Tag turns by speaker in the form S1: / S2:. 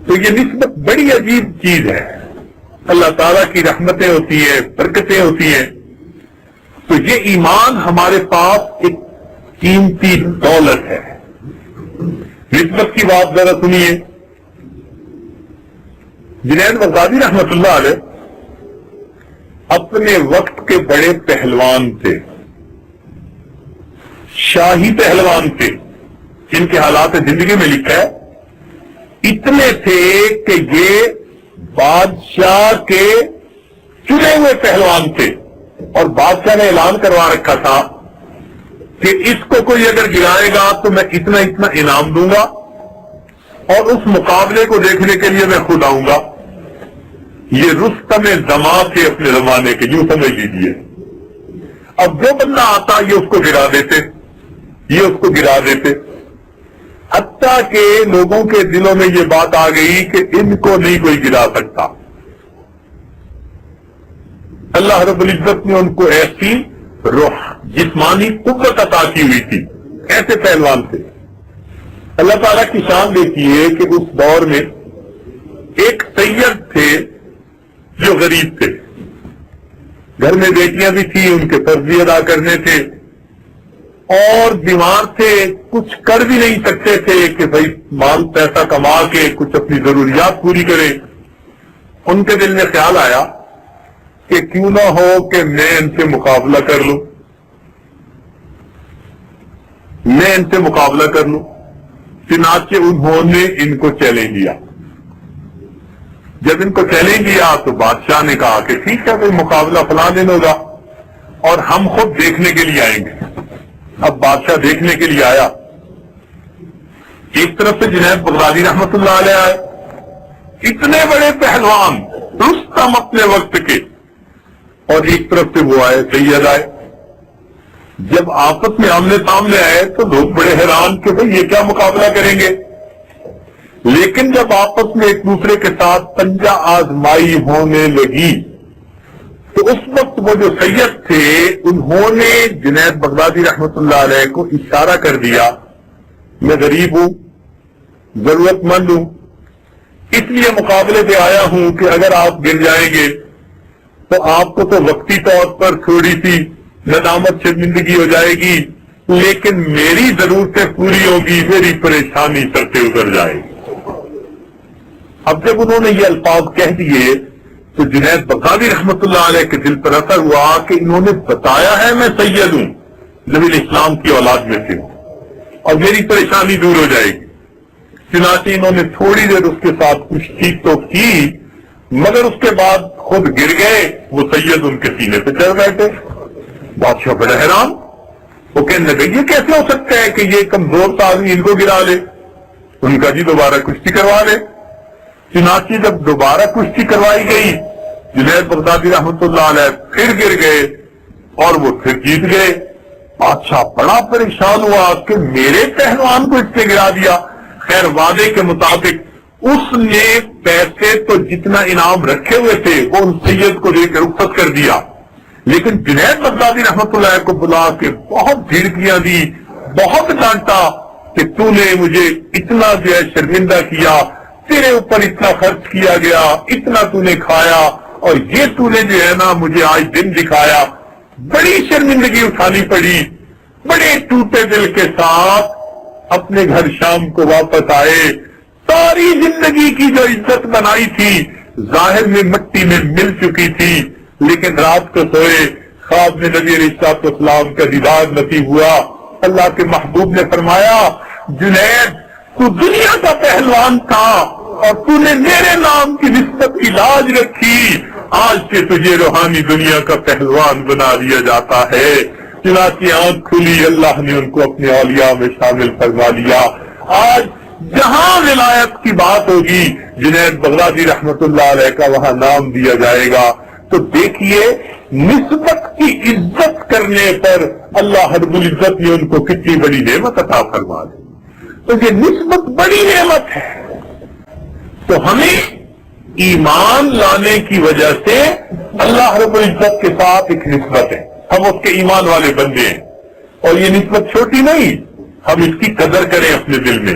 S1: تو یہ نسبت بڑی عجیب چیز ہے. اللہ تعالیٰ کی رحمتیں ہوتی ہیں، برکتیں ہوتی ہیں. تو یہ ایمان ہمارے پاس ایک قیمتی دولت ہے. نسبت کی بات ذرا سنیے. جنید بغدادی رحمت اللہ علیہ اپنے وقت کے بڑے پہلوان تھے، شاہی پہلوان تھے. جن کے حالات زندگی میں لکھا ہے اتنے تھے کہ یہ بادشاہ کے چنے ہوئے پہلوان تھے، اور بادشاہ نے اعلان کروا رکھا تھا کہ اس کو کوئی اگر گرائے گا تو میں اتنا اتنا انعام دوں گا، اور اس مقابلے کو دیکھنے کے لیے میں خود آؤں گا. یہ رستم زمان تھے اپنے زمانے کے، یوں سمجھ لیجیے. اب جو بندہ آتا یہ اس کو گرا دیتے، یہ اس کو گرا دیتے، حتیٰ کہ لوگوں کے دلوں میں یہ بات آ گئی کہ ان کو نہیں کوئی گرا سکتا. اللہ رب العزت نے ان کو ایسی روح جسمانی قوت عطا کی ہوئی تھی، ایسے پہلوان تھے. اللہ تعالیٰ کی شان دیکھیے کہ اس دور میں ایک سید تھے جو غریب تھے، گھر میں بیٹیاں بھی تھیں، ان کے فرض بھی ادا کرنے تھے، اور بیمار تھے، کچھ کر بھی نہیں سکتے تھے کہ بھائی مال پیسہ کما کے کچھ اپنی ضروریات پوری کریں. ان کے دل میں خیال آیا کہ کیوں نہ ہو کہ میں ان سے مقابلہ کر لوں، میں ان سے مقابلہ کر لوں. چنانچہ انہوں نے ان کو چیلنج دیا. جب ان کو چیلنج دیا تو بادشاہ نے کہا کہ ٹھیک ہے بھائی مقابلہ فلاں دن ہوگا اور ہم خود دیکھنے کے لیے آئیں گے. اب بادشاہ دیکھنے کے لیے آیا. ایک طرف سے جنید بغدادی رحمت اللہ علیہ آئے، اتنے بڑے پہلوان رستم اپنے وقت کے، اور ایک طرف سے وہ آئے سید آئے. جب آپس میں آمنے سامنے آئے تو لوگ بڑے حیران کہ بھئی یہ کیا مقابلہ کریں گے. لیکن جب آپس میں ایک دوسرے کے ساتھ پنجہ آزمائی ہونے لگی تو اس وقت وہ جو سید تھے انہوں نے جنید بغدادی رحمت اللہ علیہ کو اشارہ کر دیا، میں غریب ہوں، ضرورت مند ہوں، اس لیے مقابلے پہ آیا ہوں کہ اگر آپ گر جائیں گے تو آپ کو تو وقتی طور پر تھوڑی سی ندامت شرمندگی ہو جائے گی، لیکن میری ضرورتیں پوری ہوگی، میری پریشانی سر سے اتر جائے گی. اب جب انہوں نے یہ الفاظ کہہ دیے تو جنید بغدادی رحمت اللہ علیہ کے دل پر اثر ہوا کہ انہوں نے بتایا ہے میں سید ہوں، نبی الاسلام کی اولاد میں سے ہوں، اور میری پریشانی دور ہو جائے گی. چنانچہ انہوں نے تھوڑی دیر اس کے ساتھ کشتی تو کی، مگر اس کے بعد خود گر گئے. وہ سید ان کے سینے پہ چڑھ بیٹھے. بادشاہ بڑا حیران، وہ کہنے لگے یہ کیسے ہو سکتا ہے کہ یہ کمزور سا آدمی ان کو گرا لے. ان کا جی دوبارہ کشتی کروا لے. چنانچہ جب دوبارہ کشتی کروائی گئی جنید بغدادی رحمت اللہ علیہ پھر گر گئے اور وہ پھر جیت گئے. بادشاہ بڑا پریشان ہوا کہ میرے پہلوان کو اس نے گرا دیا. خیر وعدے کے مطابق اس نے پیسے تو جتنا انعام رکھے ہوئے تھے وہ ان سید کو دے کے رخصت کر دیا، لیکن جنید بغدادی رحمت اللہ کو بلا کے بہت جھڑکیاں دی، بہت ڈانٹا کہ تو نے مجھے اتنا جو ہے شرمندہ کیا، تیرے اوپر اتنا خرچ کیا گیا، اتنا تو نے کھایا، اور یہ تو نے جو ہے نا مجھے آج دن دکھایا. بڑی شرمندگی اٹھانی پڑی. بڑے ٹوٹے دل کے ساتھ اپنے گھر شام کو واپس آئے. ساری زندگی کی جو عزت بنائی تھی ظاہر میں مٹی میں مل چکی تھی، لیکن رات کو سوئے، خواب میں نبی علیہ السلام کا دیدار نصیب ہوا. اللہ کے محبوب نے فرمایا جنید تو دنیا کا پہلوان تھا اور تو نے میرے نام کی نسبت علاج رکھی، آج سے تجھے روحانی دنیا کا پہلوان بنا دیا جاتا ہے. چنانچہ آنکھ کھلی، اللہ نے ان کو اپنے اولیاء میں شامل فرما لیا. آج جہاں ولایت کی بات ہوگی جنید بغدادی رحمت اللہ علیہ کا وہاں نام دیا جائے گا. تو دیکھیے نسبت کی عزت کرنے پر اللہ رب العزت نے ان کو کتنی بڑی نعمت عطا فرما دی. تو یہ نسبت بڑی نعمت ہے. تو ہمیں ایمان لانے کی وجہ سے اللہ رب العزت کے ساتھ ایک نسبت ہے، ہم اس کے ایمان والے بندے ہیں، اور یہ نسبت چھوٹی نہیں، ہم اس کی قدر کریں اپنے دل میں.